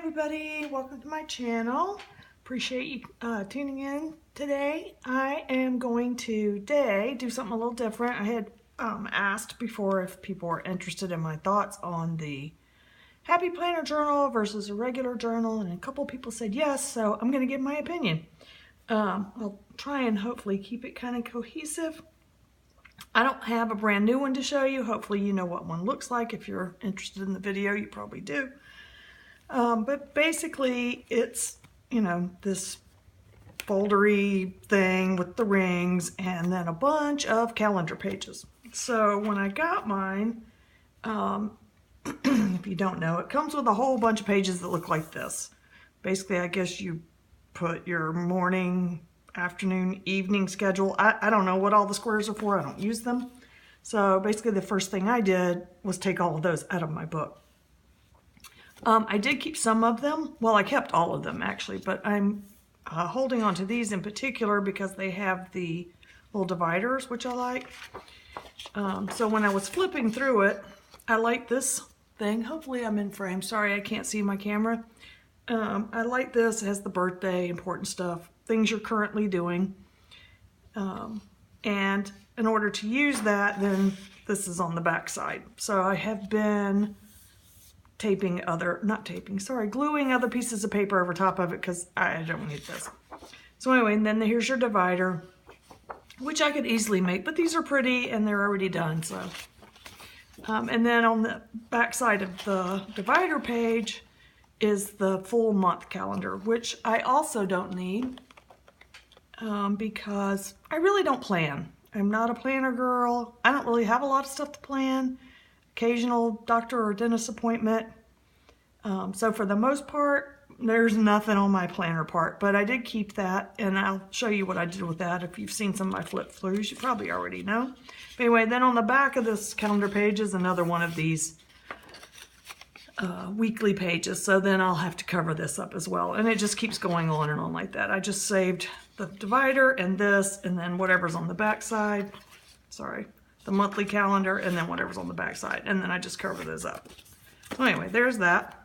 everybody, welcome to my channel. Appreciate you tuning in today. I am going to today do something a little different. I had asked before if people were interested in my thoughts on the Happy Planner journal versus a regular journal, and a couple people said yes, so I'm going to give my opinion. I'll try and hopefully keep it kind of cohesive. I don't have a brand new one to show you. Hopefully you know what one looks like. If you're interested in the video, you probably do. But basically it's, this foldery thing with the rings and then a bunch of calendar pages. So when I got mine, if you don't know, it comes with a whole bunch of pages that look like this. Basically, I guess you put your morning, afternoon, evening schedule. I don't know what all the squares are for. I don't use them. So basically the first thing I did was take all of those out of my book. I did keep some of them. Well, I kept all of them actually, but I'm holding on to these in particular because they have the little dividers, which I like. So when I was flipping through it, I like this thing. Hopefully I'm in frame. Sorry, I can't see my camera. I like this. It has the birthday, important stuff, things you're currently doing. And in order to use that, then this is on the back side. So I have been gluing other pieces of paper over top of it because I don't need this. So anyway, and then here's your divider, which I could easily make, but these are pretty and they're already done. So, and then on the back side of the divider page is the full month calendar, which I also don't need because I really don't plan. I'm not a planner girl. I don't really have a lot of stuff to plan. Occasional doctor or dentist appointment. So for the most part, there's nothing on my planner part, but I did keep that, and I'll show you what I did with that. If you've seen some of my flip throughs, you probably already know. But anyway, then on the back of this calendar page is another one of these weekly pages. So then I'll have to cover this up as well. And it just keeps going on and on like that. I just saved the divider and this, and then whatever's on the back side. Sorry. The monthly calendar, and then whatever's on the back side, and then I just cover those up. So anyway, there's that.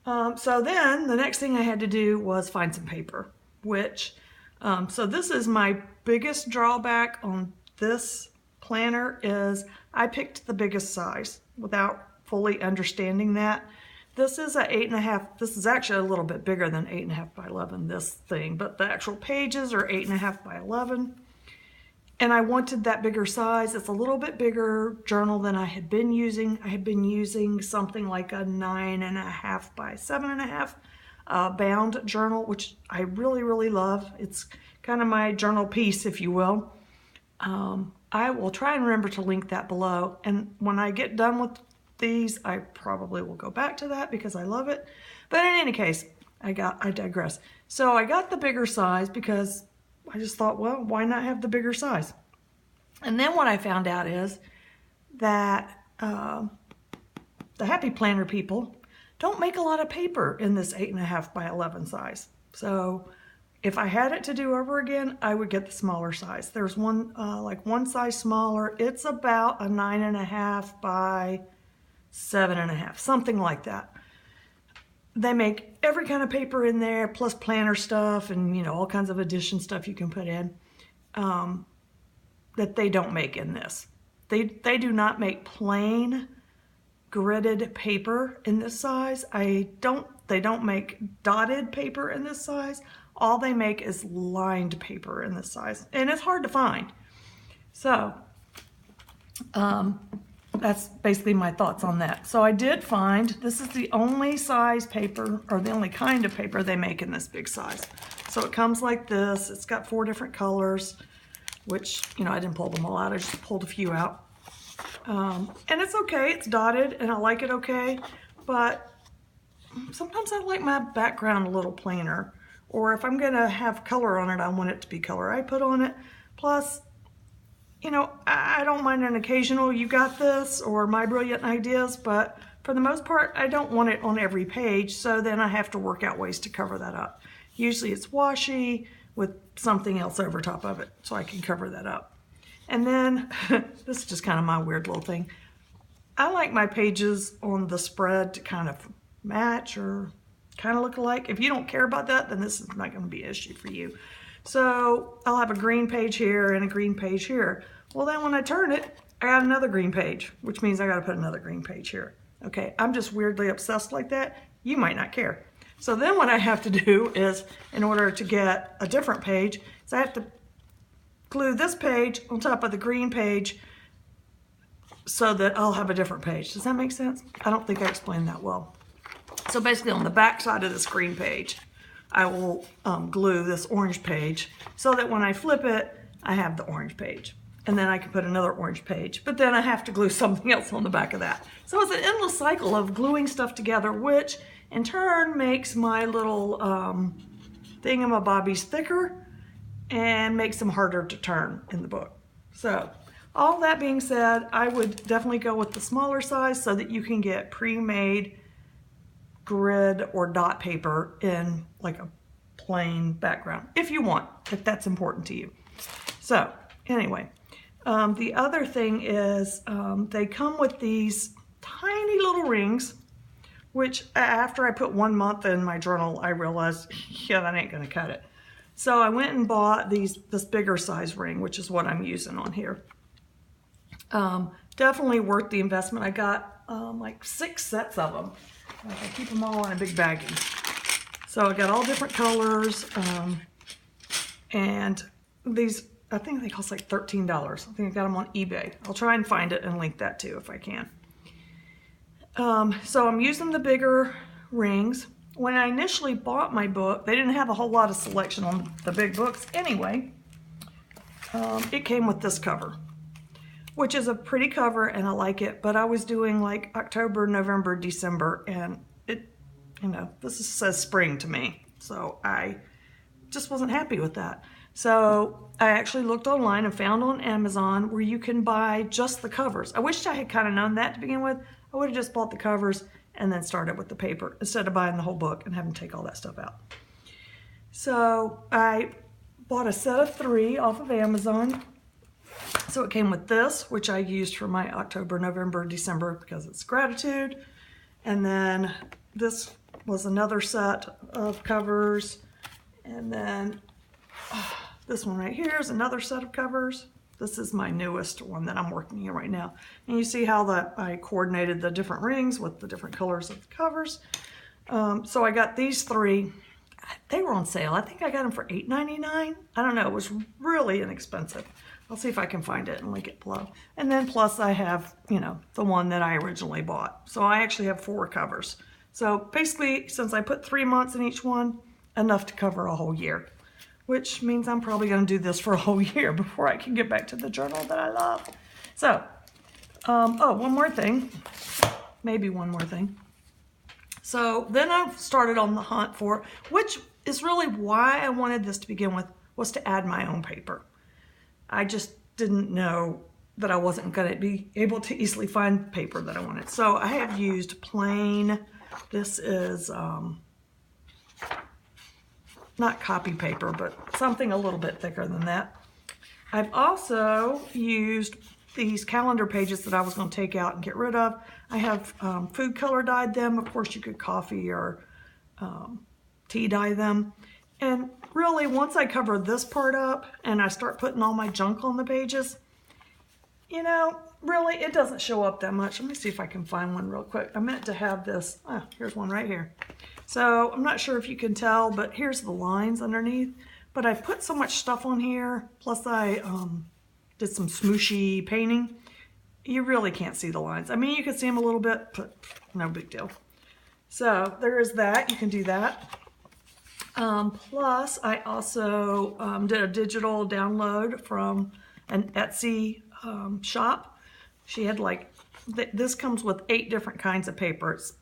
So then the next thing I had to do was find some paper, which, so this is my biggest drawback on this planner is I picked the biggest size without fully understanding that. This is a 8.5, this is actually a little bit bigger than 8.5 by 11, this thing, but the actual pages are 8.5 by 11. And I wanted that bigger size. It's a little bit bigger journal than I had been using. I had been using something like a 9.5 by 7.5 bound journal, which I really, really love. It's kind of my journal piece, if you will. I will try and remember to link that below. And when I get done with these, I probably will go back to that because I love it. But in any case, I digress. So I got the bigger size because I just thought, well, why not have the bigger size? And then what I found out is that the Happy Planner people don't make a lot of paper in this 8.5 by 11 size. So if I had it to do over again, I would get the smaller size. There's one, like one size smaller. It's about a 9.5 by 7.5, something like that. They make every kind of paper in there, plus planner stuff and, all kinds of addition stuff you can put in that they don't make in this. They do not make plain gridded paper in this size. They don't make dotted paper in this size. All they make is lined paper in this size, and it's hard to find. So, that's basically my thoughts on that. So I did find this is the only size paper, or the only kind of paper they make in this big size. So it comes like this. It's got 4 different colors, which, I didn't pull them all out. I just pulled a few out. And it's okay. It's dotted, and I like it okay. But sometimes I like my background a little plainer. Or if I'm going to have color on it, I want it to be color I put on it. Plus, I don't mind an occasional "you got this" or "my brilliant ideas," but for the most part, I don't want it on every page, so then I have to work out ways to cover that up. Usually it's washi with something else over top of it, so I can cover that up. And then, this is just kind of my weird little thing. I like my pages on the spread to kind of match or kind of look alike. If you don't care about that, then this is not going to be an issue for you. So I'll have a green page here and a green page here. Well, then when I turn it, I got another green page, which means I got to put another green page here. Okay, I'm just weirdly obsessed like that. You might not care. So then what I have to do is, in order to get a different page, is I have to glue this page on top of the green page so that I'll have a different page. Does that make sense? I don't think I explained that well. So basically on the back side of this green page, I will glue this orange page so that when I flip it, I have the orange page. And then I can put another orange page, but then I have to glue something else on the back of that. So it's an endless cycle of gluing stuff together, which in turn makes my little thingamabobbies thicker and makes them harder to turn in the book. So all that being said, I would definitely go with the smaller size so that you can get pre-made grid or dot paper in like a plain background if you want, if that's important to you. So anyway, the other thing is they come with these tiny little rings, which after I put 1 month in my journal, I realized, yeah, that ain't gonna cut it. So I went and bought this bigger size ring, which is what I'm using on here. Definitely worth the investment. I got like 6 sets of them. I keep them all in a big baggie. So I got all different colors, and these, I think they cost like $13. I think I got them on eBay. I'll try and find it and link that too if I can. So I'm using the bigger rings. When I initially bought my book, they didn't have a whole lot of selection on the big books anyway. It came with this cover, which is a pretty cover and I like it, but I was doing like October, November, December, and it, you know, this says spring to me. So I just wasn't happy with that. So I actually looked online and found on Amazon where you can buy just the covers. I wished I had kind of known that to begin with. I would have just bought the covers and then started with the paper instead of buying the whole book and having to take all that stuff out. So I bought a set of 3 off of Amazon. So it came with this, which I used for my October, November, December because it's gratitude. And then this was another set of covers. And then this one right here is another set of covers. This is my newest one that I'm working in right now. And you see how that I coordinated the different rings with the different colors of the covers. So I got these 3. They were on sale. I think I got them for $8.99. I don't know. It was really inexpensive. I'll see if I can find it and link it below. And then plus I have, you know, the one that I originally bought. So I actually have 4 covers. So basically, since I put 3 months in each one, enough to cover a whole year. Which means I'm probably going to do this for a whole year before I can get back to the journal that I love. So, oh, one more thing. Maybe one more thing. So then I started on the hunt for, which is really why I wanted this to begin with, was to add my own paper. I just didn't know that I wasn't going to be able to easily find paper that I wanted. So I have used plain, this is not copy paper, but something a little bit thicker than that. I've also used these calendar pages that I was going to take out and get rid of. I have food color dyed them. Of course, you could coffee or tea dye them. And really, once I cover this part up and I start putting all my junk on the pages, you know, really, it doesn't show up that much. Let me see if I can find one real quick. I meant to have this. Oh, here's one right here. So I'm not sure if you can tell, but here's the lines underneath. But I put so much stuff on here, plus I did some smooshy painting. You really can't see the lines. I mean, you can see them a little bit, but no big deal. So there is that. You can do that. Plus, I also did a digital download from an Etsy shop. She had like, this comes with 8 different kinds of paper. It's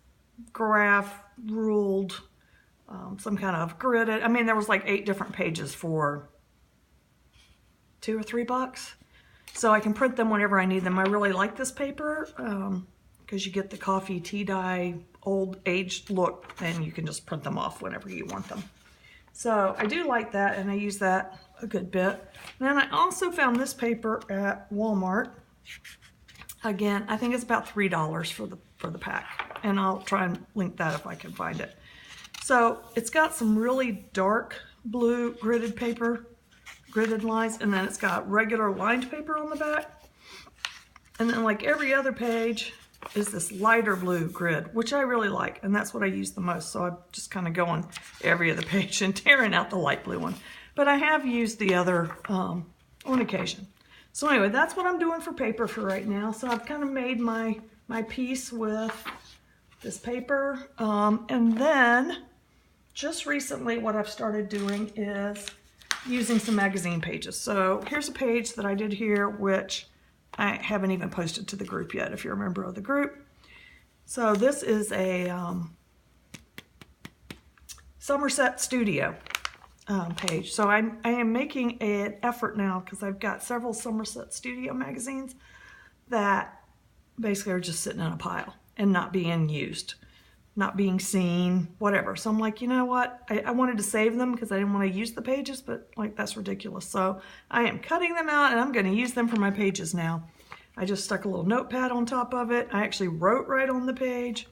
graph, ruled, some kind of gridded. I mean, there was like 8 different pages for $2 or $3. So I can print them whenever I need them. I really like this paper because you get the coffee tea dye, old aged look, and you can just print them off whenever you want them. So I do like that, and I use that a good bit. And then I also found this paper at Walmart. Again, I think it's about $3 for the pack, and I'll try and link that if I can find it. So it's got some really dark blue gridded paper, gridded lines, and then it's got regular lined paper on the back. And then like every other page is this lighter blue grid, which I really like, and that's what I use the most. So I'm just kind of going every other page and tearing out the light blue one. But I have used the other on occasion. So anyway, that's what I'm doing for paper for right now. So I've kind of made my piece with this paper. And then just recently what I've started doing is using some magazine pages. So here's a page that I did here, which I haven't even posted to the group yet, if you're a member of the group. So this is a Somerset Studio page. So I am making an effort now, because I've got several Somerset Studio magazines that basically are just sitting in a pile and not being used, not being seen, whatever. So I'm like, you know what? I wanted to save them because I didn't want to use the pages, but like that's ridiculous. So I am cutting them out and I'm going to use them for my pages now. I just stuck a little notepad on top of it. I actually wrote right on the page.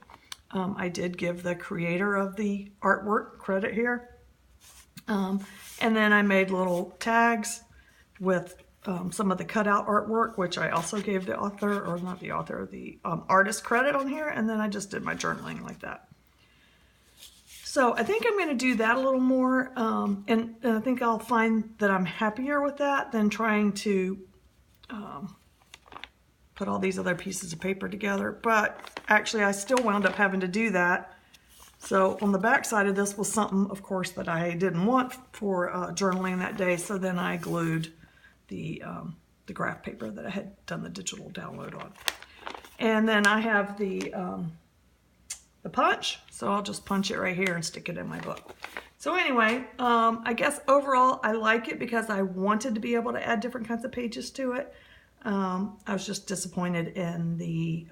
I did give the creator of the artwork credit here. And then I made little tags with some of the cutout artwork, which I also gave the author, or not the author, the artist credit on here. And then I just did my journaling like that. So I think I'm going to do that a little more. And I think I'll find that I'm happier with that than trying to put all these other pieces of paper together. But actually I still wound up having to do that. So on the back side of this was something, of course, that I didn't want for journaling that day. So then I glued the graph paper that I had done the digital download on. And then I have the punch. So I'll just punch it right here and stick it in my book. So anyway, I guess overall I like it because I wanted to be able to add different kinds of pages to it. I was just disappointed in the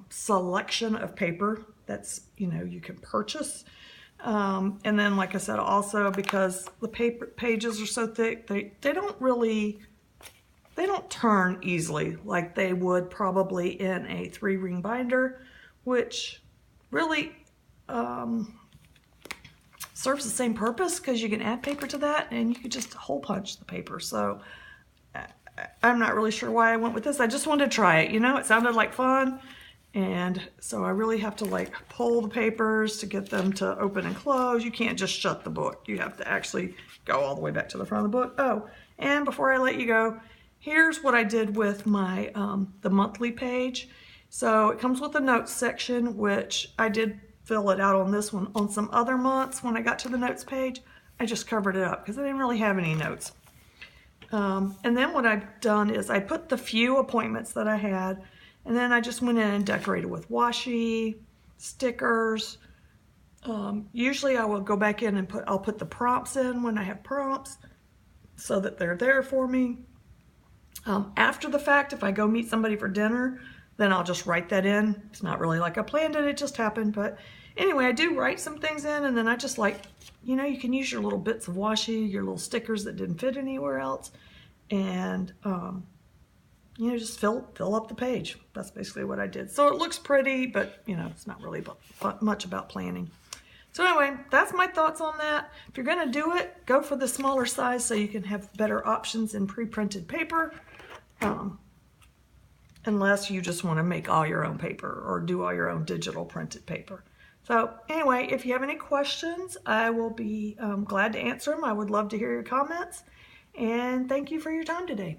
selection of paper that's, you can purchase. And then, like I said, also because the paper pages are so thick, they don't turn easily like they would probably in a 3-ring binder, which really serves the same purpose because you can add paper to that and you can just hole punch the paper. So I'm not really sure why I went with this. I just wanted to try it. It sounded like fun. And so I really have to like pull the papers to get them to open and close. You can't just shut the book. You have to actually go all the way back to the front of the book. Oh, and before I let you go, here's what I did with my the monthly page. So it comes with a notes section, which I did fill it out on this one. On some other months, when I got to the notes page, I just covered it up because I didn't really have any notes. And then what I've done is I put the few appointments that I had, and then I just went in and decorated with washi, stickers. Usually I will go back in and I'll put the prompts in when I have prompts so that they're there for me. After the fact, if I go meet somebody for dinner, then I'll just write that in. It's not really like I planned it, it just happened. But anyway, I do write some things in, and then I just like, you can use your little bits of washi, your little stickers that didn't fit anywhere else, and just fill up the page. That's basically what I did. So it looks pretty, but it's not really much about planning. So anyway, that's my thoughts on that. If you're gonna do it, go for the smaller size so you can have better options in pre-printed paper. Unless you just want to make all your own paper or do all your own digital printed paper. So anyway, if you have any questions, I will be glad to answer them. I would love to hear your comments. And thank you for your time today.